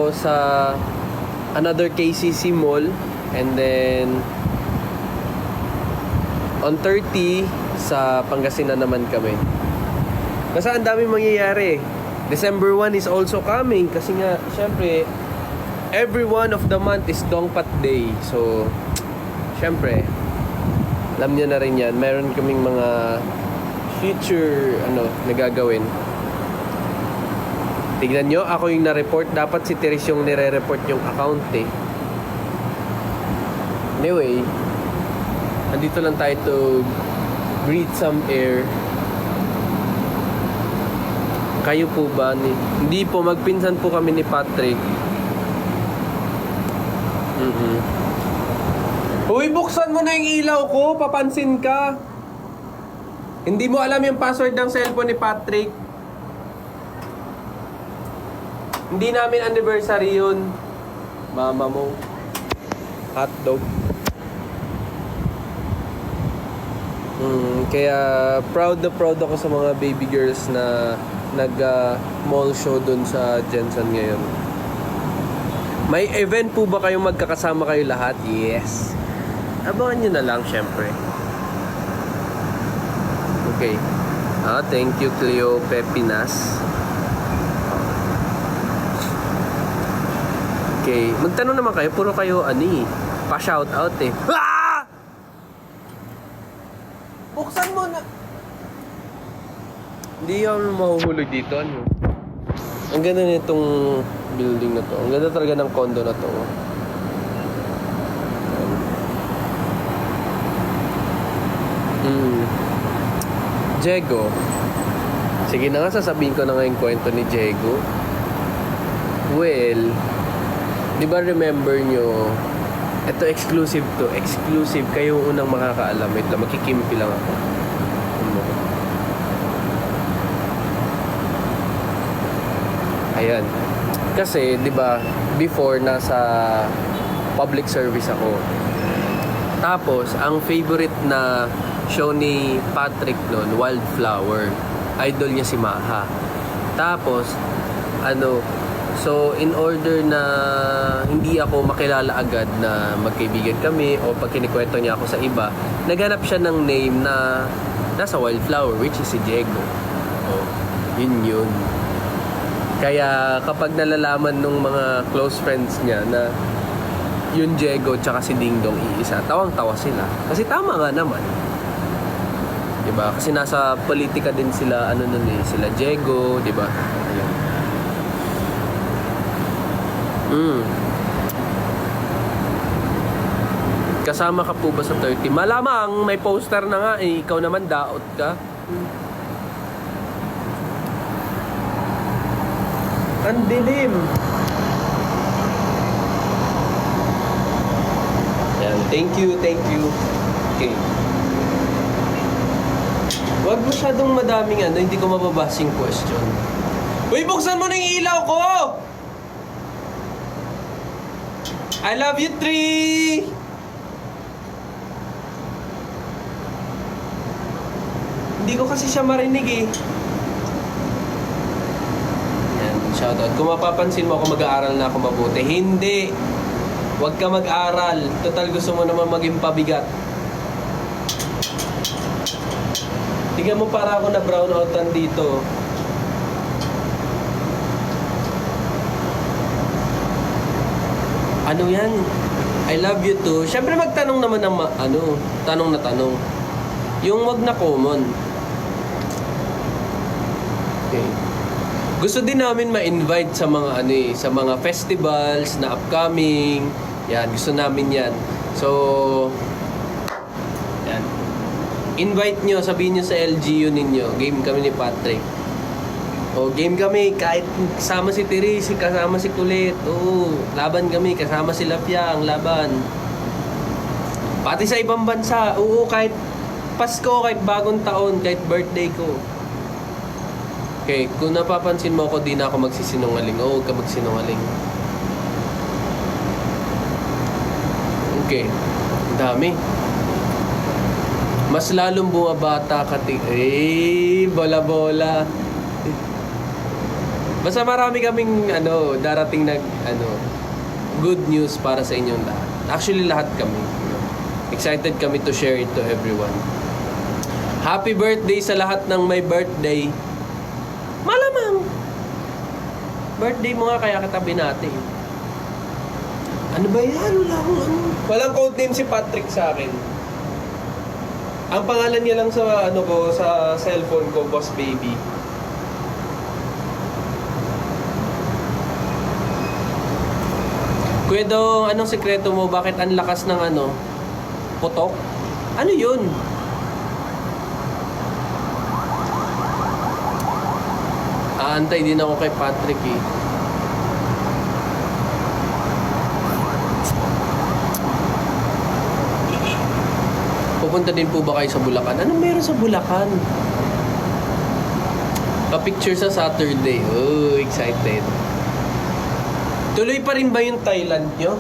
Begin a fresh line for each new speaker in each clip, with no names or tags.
sa another KCC mall, and then on 30 sa Pangasinan naman kami. Kasi ang daming mangyayari. December 1 is also coming kasi nga syempre every one of the month is Dongpat Day. So syempre alam niyo na rin yan, meron kaming mga future nagagawin. Tignan nyo, ako yung na-report. Dapat si Teres yung nire-report yung account eh. Anyway, andito lang tayo to breathe some air. Kayo po ba? Hindi po, magpinsan po kami ni Patrick. Uy, buksan mo na yung ilaw ko. Papansin ka. Hindi mo alam yung password ng cellphone ni Patrick. Hindi namin anniversary yun. Mama mo. Hotdog. Kaya proud ako sa mga baby girls na nag-mall show dun sa Jensen ngayon. May event po ba kayong magkakasama kayo lahat? Yes. Abangan nyo na lang, syempre. Okay. Thank you, Cleo Pepinas. Okay. Magtanong naman kayo. Puro kayo, pa-shoutout eh. Ah! Buksan mo na. Hindi ako mahuhulog dito. Ang ganda nitong building na to. Ang ganda talaga ng condo na to. Diego. Sige na nga, sasabihin ko na nga yung kwento ni Diego. Well, di ba remember nyo, ito exclusive to. Exclusive. Kayo unang makakaalam. Wait lang, makikimpi lang ako. Ayan. Kasi, di ba, before nasa public service ako. Tapos, ang favorite na show ni Patrick noon, Wildflower. Idol niya si Maha. Tapos, so in order na hindi ako makilala agad na magkaibigan kami o pag kinikwento niya ako sa iba, naghanap siya ng name na nasa Wildflower, which is si Diego. Oh, yun. Kaya kapag nalalaman nung mga close friends niya na yun Diego tsaka si Dingdong iisa, tawang-tawa sila. Kasi tama nga naman. Diba? Kasi nasa politika din sila, sila Diego, diba? Ayan. Kasama ka po ba sa 30? Malamang, may poster na nga eh. Ikaw naman, daot ka. Ang dilim. Ayan, thank you. Okay. Huwag masyadong madaming hindi ko mababasing question. Uy, buksan mo na yung ilaw ko! I love you, tree! Hindi ko kasi siya marinig eh. Yan, shoutout. Kung mapapansin mo ako, mag-aaral na ako mabuti. Hindi! Huwag ka mag-aral. Total gusto mo naman maging pabigat. Tingnan mo para ako na brown outan dito. Ano yan? I love you too. Siyempre magtanong naman ng tanong na tanong. Yung wag na common. Okay. Gusto din namin ma-invite sa mga sa mga festivals na upcoming. Yan, gusto namin yan. So, yan. Invite nyo, sabihin nyo sa LGU ninyo. Game kami ni Patrick. O, game kami, kahit kasama si Therese, kasama si Kulit. Oo, laban kami, kasama si Lapyang, laban. Pati sa ibang bansa. Oo, kahit Pasko, kahit bagong taon, kahit birthday ko. Okay, kung napapansin mo ako, di na ako magsisinungaling. Oo, huwag ka magsinungaling. Okay, dami. Mas lalong bumabata ka bola-bola. Basta marami kaming darating na good news para sa inyong lahat. Actually, lahat kami. Excited kami to share it to everyone. Happy birthday sa lahat ng may birthday. Malamang. Birthday mo nga kaya kita binati. Ano ba yan? Walang codename si Patrick sa akin. Ang pangalan niya lang sa sa cellphone ko, Boss Baby. Kuya Dong, anong sekreto mo? Bakit ang lakas ng putok? Ano yun? Aantay din ako kay Patrick eh. Pupunta din po ba kayo sa Bulacan? Anong meron sa Bulacan? Pa-picture sa Saturday. Oh, excited. Tuloy pa rin ba yung Thailand nyo?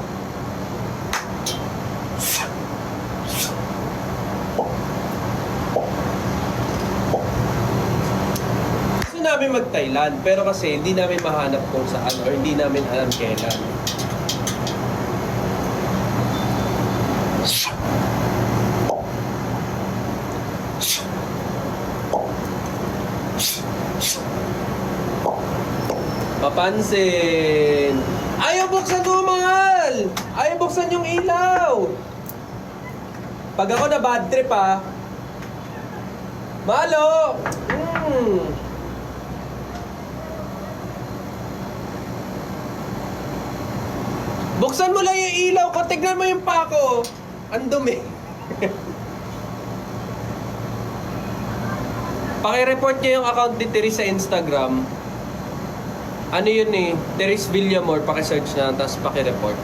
Gusto namin mag-Thailand, pero kasi hindi namin mahanap kung saan or hindi namin alam kailan. Papansin! Ayaw buksan mo, mahal! Ayaw buksan yung ilaw! Pag ako na bad trip, ha? Malo! Buksan mo lang yung ilaw ko. Tignan mo yung pako. Ang dumi. Paki-report niyo yung account ni Teresa sa Instagram. Ano yun eh, Teres Villamor, paki-search na, tapos paki-report.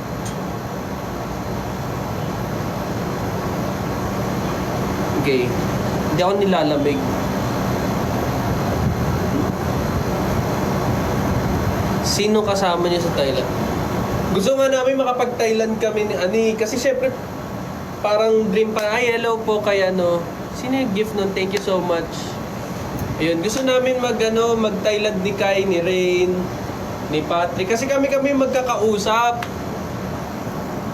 Okay. Hindi ako nilalamig. Sino kasama niyo sa Thailand? Gusto nga namin makapag-Thailand kami ni kasi syempre, parang dream pa, ay hello po kay sino yung gift nun? Thank you so much. Ayun, gusto namin mag-Thailand ni Kai, ni Rain, ni Patrick. Kasi kami magkakausap.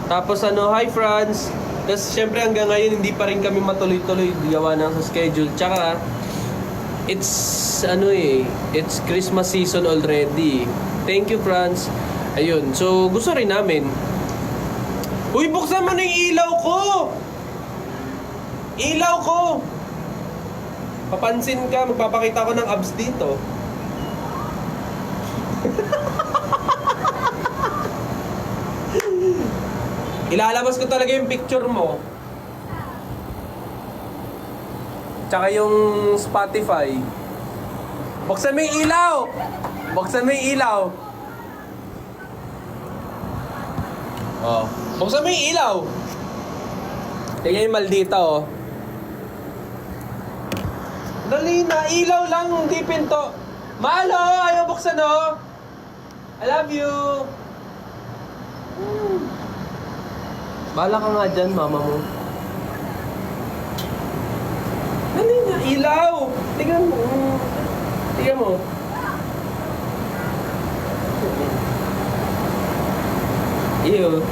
Tapos hi Franz. Tapos syempre hanggang ngayon hindi pa rin kami matuloy-tuloy gawa ng sa schedule. Tsaka it's it's Christmas season already. Thank you Franz. Ayun, so gusto rin namin. Uy, buksan mo na yung ilaw ko! Ilaw ko! Papansin ka, magpapakita ko ng abs dito. Ilalabas ko talaga yung picture mo. Tsaka yung Spotify. Buksan mo yung ilaw! Buksan mo yung ilaw! Oh. Buksan mo yung ilaw! Tingnan yung maldita oh. Dali na, ilaw lang, hindi pinto. Malo, ayaw buksan oh. I love you. Bahala ka nga dyan, mama mo. Dali na, ilaw. Tingnan mo. Tingnan mo. Ew.